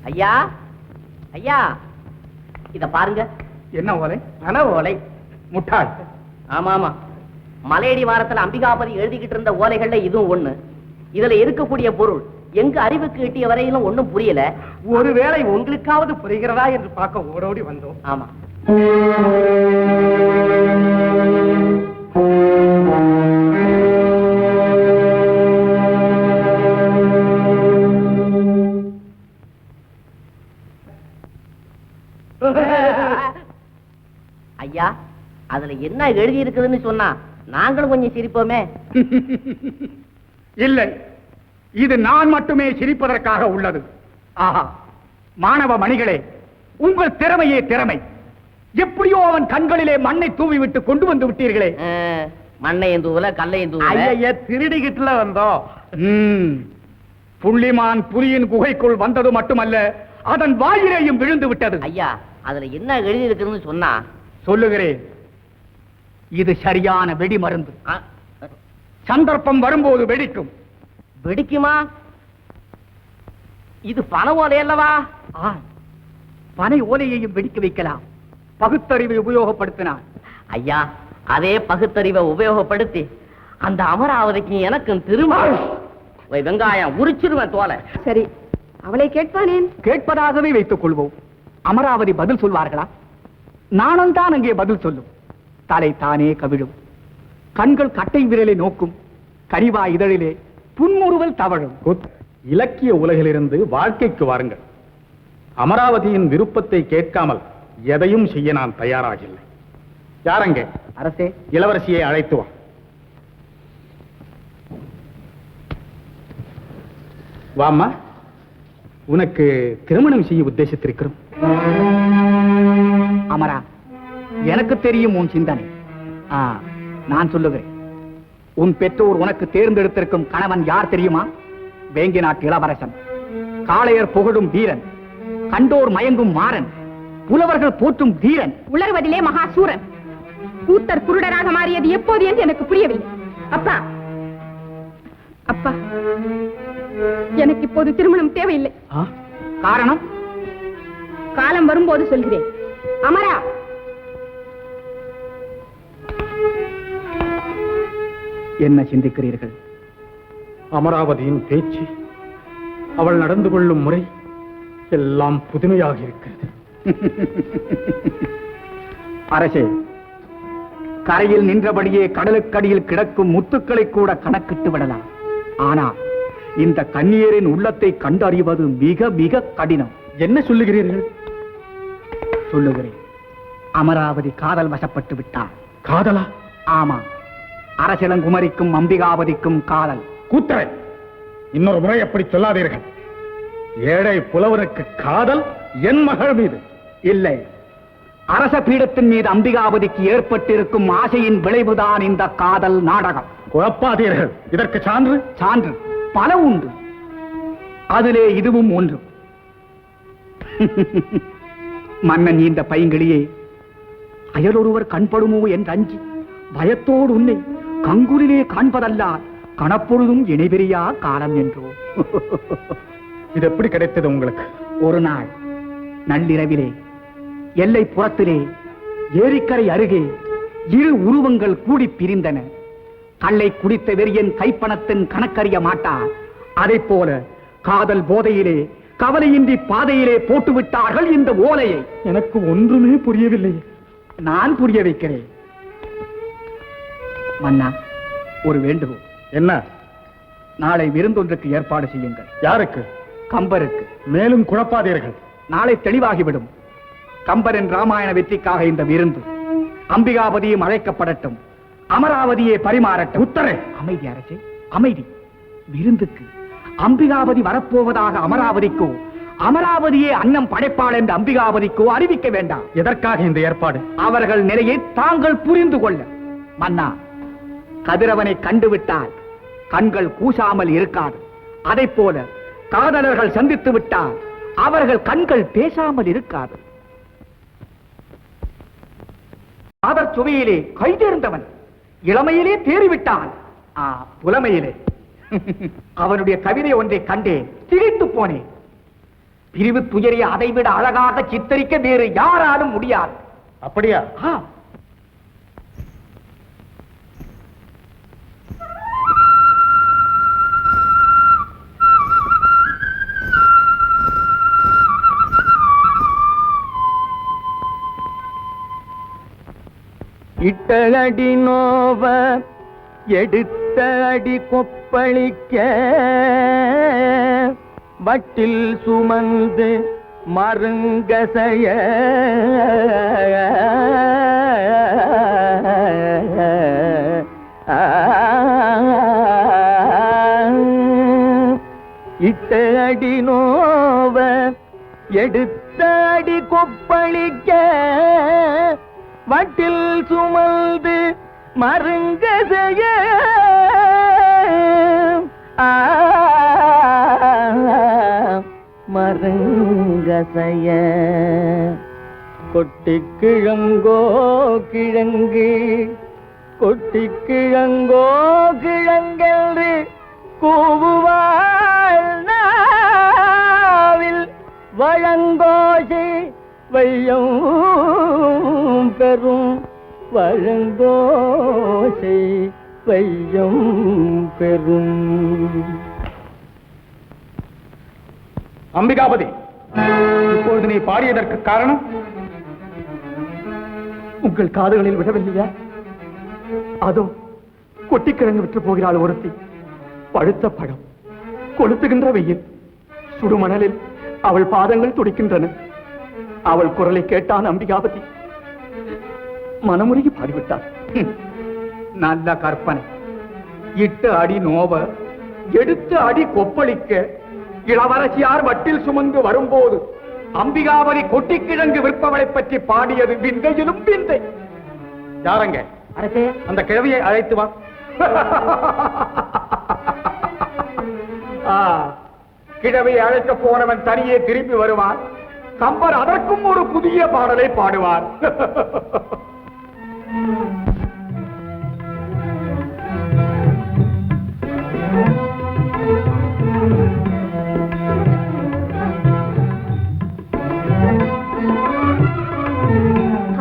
ஐயா ஐயா, இத பாருங்க. என்ன ஓலை? பண ஓலை. முட்டாள். ஆமா ஆமா, மலையடி வாரத்துல அம்பிகாபதி எழுதிக்கிட்டு இருந்த ஓலைகள்ல இதுவும் ஒண்ணு. இதுல இருக்கக்கூடிய பொருள் எங்க அறிவுக்கு எட்டிய வரையிலும் ஒண்ணும் புரியல. ஒருவேளை உங்களுக்காவது புரிகிறதா என்று பார்க்க ஓடோடி வந்தோம். ஆமா. ஐயா, அதுல என்ன எழுதி இருக்குதுன்னு சொன்னா நாங்களும் கொஞ்சம் சிரிப்போமே. இல்லை, இது நான் மட்டுமே சிரிப்பதற்காக உள்ளது. ஆஹா, மாணவ மணிகளே, உங்கள் திறமையே திறமை. எப்படியோ அவன் கண்களிலே மண்ணை தூவி விட்டு கொண்டு வந்து விட்டீர்களே. மண்ணையும் தூவல கல்லையும் தூவல. திருடிக்கிட்டுல வந்தோம். புள்ளிமான் புலியின் குகைக்குள் வந்தது மட்டுமல்ல, அதன் வாயிலேயும் விழுந்து விட்டது. ஐயா, அதுல என்ன எழுதி இருக்குதுன்னு சொன்னா சொல்லுகிறேன். இது சரியான வெடி மருந்து. சந்தர்ப்பம் வரும்போது வெடிக்கும். வெடிக்குமா? இது பண ஓலை அல்லவா? பனை ஓலையையும் வெடிக்க வைக்கலாம், பகுத்தறிவை உபயோகப்படுத்தினார். ஐயா, அதே பகுத்தறிவை உபயோகப்படுத்தி அந்த அமராவதிக்கு எனக்கும் திருமணம். வெங்காயம் உரிச்சிருவேன் தோலை. சரி, அவளை கேட்பானேன். கேட்பதாகவே வைத்துக் கொள்வோம். அமராவதி பதில் சொல்வார்களா? நானும் தான் அங்கே பதில் சொல்லும். தலை தானே கவிழும், கண்கள் கட்டை விரலை நோக்கும், கரிவா இதழிலே புன்முறுவல் தவழும். இலக்கிய உலகிலிருந்து வாழ்க்கைக்கு வாருங்கள். அமராவதியின் விருப்பத்தை கேட்காமல் எதையும் செய்ய நான் தயாராகில்லை. யாரங்கே? அரசே, இளவரசியை அழைத்து வா. வாம்மா, உனக்கு திருமணம் செய்ய உத்தேசித்திருக்கிறோம். அமரா, எனக்கு தெரியும் உன் சிந்தனை. நான் சொல்லுகிறேன். உன் பெற்றோர் உனக்கு தேர்ந்தெடுத்திருக்கும் கணவன் யார் தெரியுமா? வேங்கி நாட்டு இளவரசன், காளையர் புகழும் வீரன், கண்டோர் மயங்கும் மாறன், புலவர்கள் போற்றும் தீரன், உலர்வதிலே மகாசூரன். கூத்தர் குருடராக மாறியது எப்போது என்று எனக்கு புரியவில்லை. அப்பா அப்பா, எனக்கு இப்போது திருமணம் தேவையில்லை. காரணம்? காலம் வரும்போது சொல்கிறேன். அமரா, என்ன சிந்திக்கிறீர்கள்? அமராவதியின் பேச்சு, அவள் நடந்து கொள்ளும் முறை எல்லாம் புதுமையாக இருக்கிறது. அரசே, கரையில் நின்றபடியே கடலுக்கடியில் கிடக்கும் முத்துக்களை கூட கணக்கிட்டு விடலாம். ஆனால் இந்த கண்ணீரின் உள்ளத்தை கண்டறிவது மிக மிக கடினம். என்ன சொல்லுகிறீர்கள்? சொல்லுகிறேன். அமராவதி காதல் வசப்பட்டு விட்டார். காதலா? ஆமா, அரசிளங்குமரிக்கும் அம்பிகாவதிக்கும் காதல். கூத்தரை, இன்னொரு முறை அப்படி சொல்லாதீர்கள். ஏழை புலவனுக்கு காதல் என் மகள் மீது இல்லை, அரச பீடத்தின் மீது அம்பிகாவதிக்கு ஏற்பட்டிருக்கும் ஆசையின் விளைவுதான் இந்த காதல் நாடகம். குழப்பாதீர்கள். இதற்கு சான்று? சான்று பல உண்டு, அதிலே இதுவும் ஒன்று. மன்னன் இந்த பைங்கிளியே, அயலொருவர் கண்படுமோ என்று அஞ்சி பயத்தோடு உன்னை கங்குரிலே காண்பதல்ல கணப்பொழுதும் இணைபெரியா காலம் என்றோ. இது எப்படி கிடைத்தது உங்களுக்கு? ஒரு நாள் நள்ளிரவிலே எல்லை புறத்திலே ஏரிக்கரை அருகே இரு உருவங்கள் கூடி பிரிந்தன. கள்ளை குடித்த வெறியன் கைப்பணத்தின் கணக்கறிய மாட்டார். அதை போல காதல் போதையிலே கவலையின்றி பாதையிலே போட்டுவிட்டார்கள் இந்த ஓலையை. எனக்கு ஒன்றுமே புரியவில்லை. நான் புரிய வைக்கிறேன். மன்னா, ஒரு வேண்டுகோள். என்ன? நாளை விருந்தொன்றுக்கு ஏற்பாடு செய்யுங்கள். யாருக்கு? கம்பருக்கு. மேலும் குழப்பாதீர்கள். நாளை தெளிவாகிவிடும். கம்பரின் ராமாயண வெற்றிக்காக இந்த விருந்து. அம்பிகாவதியும் அழைக்கப்படட்டும், அமராவதியே பரிமாறட்டும். உத்தரே. அமைதி அரசே, அமைதி. விருந்துக்கு அம்பிகாவதி வரப்போவதாக அமராவதிக்கோ, அமராவதியே அன்னம் படைப்பாள் என்று அம்பிகாவதிக்கோ அறிவிக்க வேண்டாம். எதற்காக இந்த ஏற்பாடு? அவர்கள் நிலையை தாங்கள் புரிந்து கொள்ள. மன்னா, கதிரவனை கண்டுவிட்டால் கண்கள் கூசாமல் இருக்காது. அதை போல காதலர்கள் சந்தித்து விட்டால் அவர்கள் கண்கள் பேசாமல் இருக்காது. காதற் சுவையிலே கைதேர்ந்தவன் இளமையிலே தேறிவிட்டான். புலமையிலே அவனுடைய கவிதை ஒன்றை கண்டேன், திகைத்து போனேன். பிரிவு துயரை அதைவிட அழகாக சித்தரிக்க வேறு யாராலும் முடியாது. அப்படியா? இட்ட அடி நோவ எடுத்த அடி கொப்பளிக்க வட்டில் சுமந்து மருங்கசைய இட்ட அடி நோவ எடுத்த அடி கொப்பளிக்க வட்டில் சுமந்து மருங்கசைய மருங்கசைய கொட்டி கிழங்கோ கிழங்கு கொட்டி கிழங்கோ கிழங்கென்று கூவுவாள் நாவில் வழங்கோசி வையம் பெரும் வழங்கோசை வையம் பெரும். அம்பிகாபதி, இப்பொழுது நீ பாடியதற்கு காரணம்? உங்கள் காதுகளில் விடவில்லையா? அதோ கொட்டிக்கிழங்கு விற்று போகிறாள் ஒருத்தி. பழுத்த பழம், கொளுத்துகின்ற வெயில், சுடுமணலில் அவள் பாதங்கள் துடிக்கின்றன. அவள் குரலை கேட்டான் அம்பிகாபதி. மனமுருகி பாடிவிட்டார். நல்ல கற்பனை. இட்ட அடி நோவ எடுத்த அடி கொப்பளிக்க இளவரசியார் வட்டில் சுமந்து வரும்போது அம்பிகாபதி கொட்டிக்கிழங்கு விற்பவளை பற்றி பாடியது விந்தையிலும் விந்தை. யாரங்க? அரசே, அந்த கிழவியை அழைத்து வா. கிழவியை அழைக்க போனவன் தனியே திரும்பி வருவான். கம்பர் அதற்கும் ஒரு புதிய பாடலை பாடுவார்.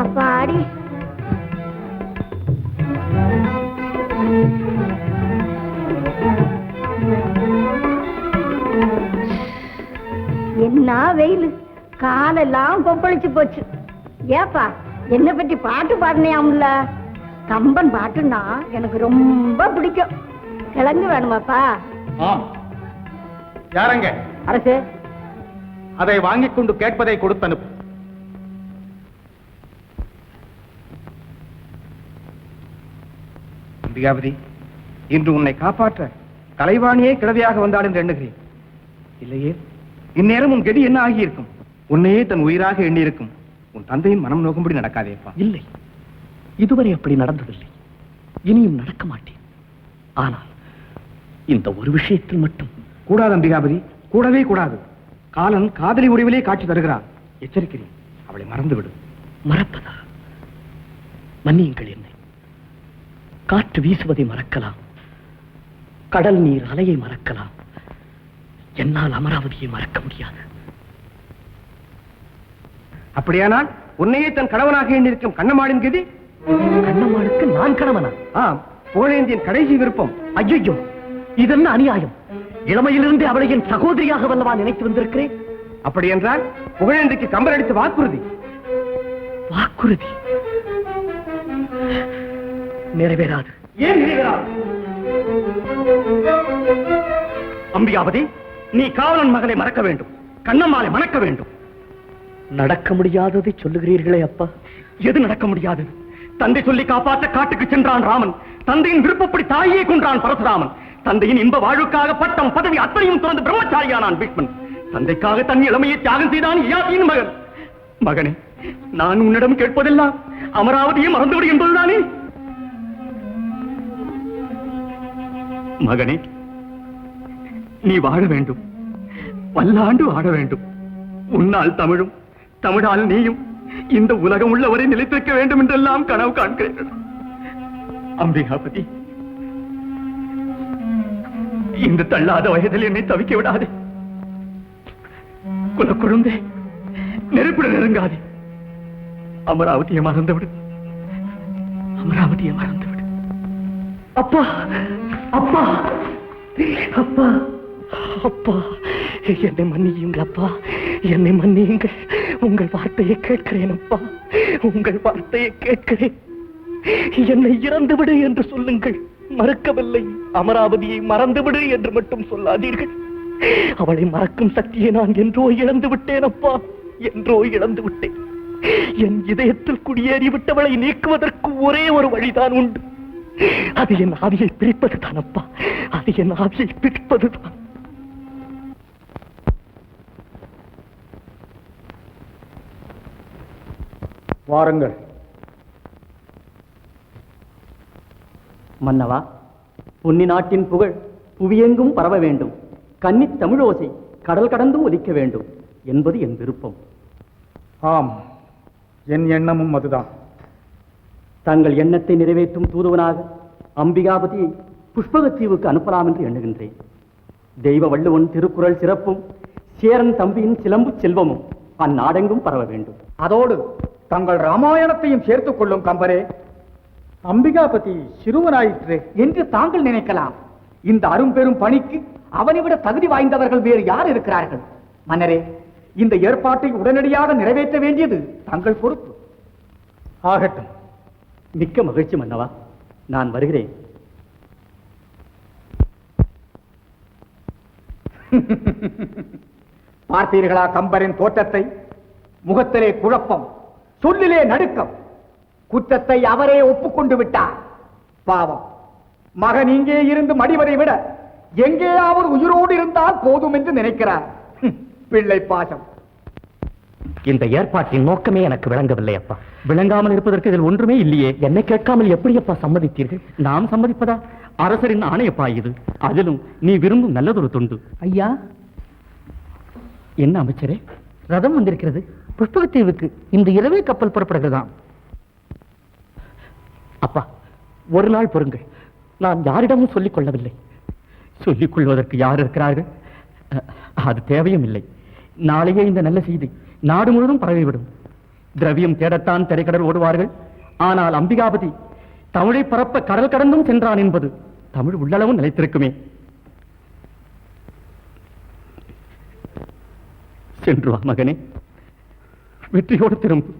அப்பாடி, என்ன வெயில், காலெல்லாம் கொப்பளிச்சு போச்சு. ஏப்பா, என்ன பற்றி பாட்டு பாடினியாம்ல? கம்பன் பாட்டுன்னா எனக்கு ரொம்ப பிடிக்கும். கிழங்கு வேணுமாப்பா? ஆம். யாரங்க? அரசே, அதை வாங்கிக் கொண்டு கேட்பதை கொடுத்து அனுப்பு. அம்பிகாபதி, இன்று உன்னை காப்பாற்ற கலைவாணியே கிழவியாக வந்தாள் என்று எண்ணுகிறேன். இல்லையே, இந்நேரம் உன் கெடி என்ன ஆகியிருக்கும்? உன்னையே தன் உயிராக எண்ணியிருக்கும் உன் தந்தையின் மனம் நோக்கும்படி நடக்காதேப்பா. இல்லை, இதுவரை அப்படி நடந்ததில்லை, இனியும் நடக்க மாட்டேன். ஆனால் இந்த ஒரு விஷயத்தில் மட்டும் கூடாது அம்பிகாபதி, கூடவே கூடாது. காலன் காதலி உரிவிலே காட்சி தருகிறான். எச்சரிக்கிறேன், அவளை மறந்துவிடு. மறப்பதா? மன்னியுங்கள் என்னை. காற்று வீசுவதை மறக்கலாம், கடல் நீர் அலையை மறக்கலாம், என்னால் அமராவதியை மறக்க முடியாது. அப்படியானால் உன்னையே தன் கணவனாக எண்ணிருக்கும் கண்ணம்மாளின் கதி? கண்ணம்மாளுக்கு நான் கணவனா? ஆம், புகழேந்தியின் கடைசி விருப்பம். ஐயோ, இதென்ன அநியாயம்! இளமையிலிருந்து அவளை என் சகோதரியாக வல்லவா நினைத்து வந்திருக்கிறேன். அப்படி என்றால் புகழேந்திக்கு கம்பர் அடித்த வாக்குறுதி. வாக்குறுதி நிறைவேறாது. ஏன் நிறைவேறாது? அம்பிகாபதி, நீ காவலன் மகளை மறக்க வேண்டும், கண்ணம்மாளை மணக்க வேண்டும். நடக்க முடியாததை சொல்லுகிறீர்களே அப்பா. எது நடக்க முடியாது? தந்தை சொல்லி காப்பாற்ற காட்டுக்கு சென்றான் ராமன். தந்தையின் விருப்பப்படி தாயே கொன்றான் பரசுராமன். தந்தையின் இன்ப வாழ்வுக்காக பட்டம் பதவி அத்தனையும் துறந்து பிரம்மச்சாரியானான் பீஷ்மன். தந்தைக்காக தன் இளமையை தியாகம் செய்தான் யயாதியின் மகன். மகனே, நான் உன்னிடம் கேட்பதெல்லாம் அமராவதியை மறந்துவிடு என்பதுதானே? மகனே, நீ வாழ வேண்டும், பல்லாண்டு வாழ வேண்டும். உன்னால் தமிழும், தமிழால் நீயும் இந்த உலகம் உள்ளவரை நிலைத்திருக்க வேண்டும் என்றெல்லாம் கனவு காண்கிறேன். அம்பிகாபதி, இந்த தள்ளாத வயதில் என்னை தவிக்க விடாதே. குழந்தை, நெருப்பிட நெருங்காதே. அமராவதியை மறந்துவிடு, அமராவதியை மறந்துவிடு. அப்பா, அப்பா, அப்பா, அப்பா, என்னை மன்னியுங்கள் அப்பா, என்னை மன்னியுங்கள். உங்கள் வார்த்தையை கேட்கிறேன் அப்பா, உங்கள் வார்த்தையை கேட்கிறேன். என்னை இறந்துவிடு என்று சொல்லுங்கள், மறக்கவில்லை. அமராவதியை மறந்துவிடு என்று மட்டும் சொல்லாதீர்கள். அவளை மறக்கும் சக்தியை நான் என்றோ இழந்து விட்டேன் அப்பா, என்றோ இழந்து விட்டேன். என் இதயத்தில் குடியேறி விட்டவளை நீக்குவதற்கு ஒரே ஒரு வழிதான் உண்டு. அது என் ஆவியை பிரிப்பதுதான் அப்பா, அது என் ஆவியை பிரிப்பதுதான். வாருங்கள். மன்னவா, பொன்னி நாட்டின் புகழ் புவியெங்கும் பரவ வேண்டும், கன்னித் தமிழோசை கடல் கடந்தும் ஒலிக்க வேண்டும் என்பது என் விருப்பம். ஆம், என் எண்ணமும் அதுதான். தங்கள் எண்ணத்தை நிறைவேற்றும் தூதுவனாக அம்பிகாபதியை புஷ்பகத்தீவுக்கு அனுப்பலாம் என்று எண்ணுகின்றேன். தெய்வ வள்ளுவன் திருக்குறள் சிறப்பும் சேரன் தம்பியின் சிலம்பு செல்வமும் அந்நாடெங்கும் பரவ வேண்டும். அதோடு தங்கள் ராமாயணத்தையும் சேர்த்துக் கொள்ளும் கம்பரே. அம்பிகாபதி சிறுவனாயிற்று என்று தாங்கள் நினைக்கலாம். இந்த அரும்பெரும் பணிக்கு அவனை விட தகுதி வாய்ந்தவர்கள் வேறு யார் இருக்கிறார்கள்? மன்னரே, இந்த ஏற்பாட்டை உடனடியாக நிறைவேற்ற வேண்டியது தங்கள் பொறுப்பு. ஆகட்டும். மிக்க மகிழ்ச்சி மன்னவா, நான் வருகிறேன். பார்த்தீர்களா கம்பரின் தோற்றத்தை? முகத்திலே குழப்பம், சொல்லிலே நடுக்கம். குற்றத்தை அவரே ஒப்புக்கொண்டு விட்டார். பாவம், மகன் இங்கே இருந்து மடிவதை விட எங்கேயாவது உயிரோடு இருந்தால் போதும் என்று நினைக்கிறார். பிள்ளை பாசம். இந்த ஏற்பாட்டின் நோக்கமே எனக்கு விளங்கவில்லை அப்பா. விளங்காமல் இருப்பதற்கு இதில் ஒன்றுமே இல்லையே. என்னை கேட்காமல் எப்படி அப்பா சம்மதித்தீர்கள்? நாம் சம்மதிப்பதா? அரசரின் ஆணையப்பா இது. அதிலும் நீ விரும்பும் நல்லதொரு தொண்டு. ஐயா, என்ன அமைச்சரே? ரதம் வந்திருக்கிறது புஷ்பகத்தீவுக்கு. இந்த இரவே கப்பல் புறப்படுகிறதாம். அப்பா, ஒரு நாள் பொறுங்கள். நான் யாரிடமும் சொல்லிக் கொள்ளவில்லை. சொல்லிக் கொள்வதற்கு யார் இருக்கிறார்கள்? அது தேவையும் இல்லை. நாளையே இந்த நல்ல செய்தி நாடு முழுவதும் பரவிவிடும். திரவியம் தேடத்தான் திரைக்கடல் ஓடுவார்கள். ஆனால் அம்பிகாபதி தமிழை பரப்ப கடல் கடந்தும் சென்றான் என்பது தமிழ் உள்ளளவும் நிலைத்திருக்குமே. சென்று வா மகனே, வெற்றியோடு திரும்பு.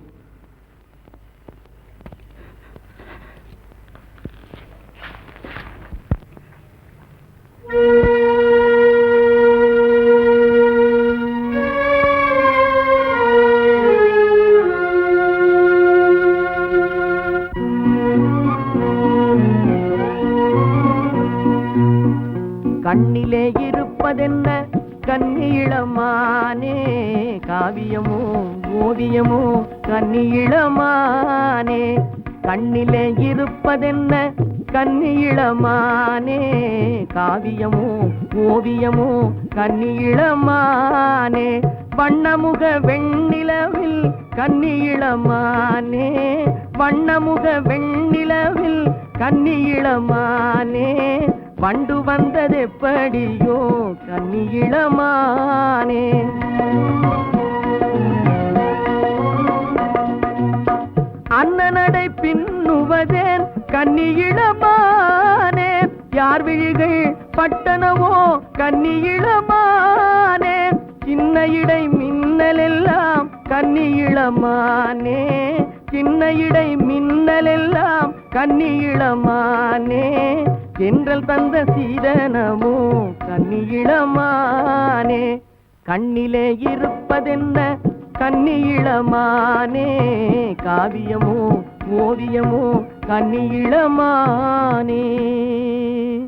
கண்ணிலே இருப்பதென்ன கன்னியிளமானே, காவியமோ ஓவியமோ கன்னியிளமானே. கண்ணிலே இருப்பதென்ன கன்னியிளமானே, காவியமோ ஓவியமோ கன்னியிளமானே. வண்ணமுக வெண்ணிலவில் கன்னியிளமானே, வண்ணமுக வெண்ணிலவில் கன்னியிளமானே. வண்டு வந்தது எப்படியோ கன்னியிளமானே. அண்ணனடை பின்னுவதேன் கன்னியிளமானே, யார் விழிகள் பட்டனவோ கன்னியிளமானே. சின்ன இடை மின்னலெல்லாம் கன்னியிளமானே, சின்ன இடை மின்னலெல்லாம் கன்னியிளமானே. என்றல் தந்த சீதனமோ கன்னியிளமானே. கண்ணிலே இருப்பதென்ன கன்னியிளமானே, காவியமோ ஓவியமோ கன்னியிளமானே.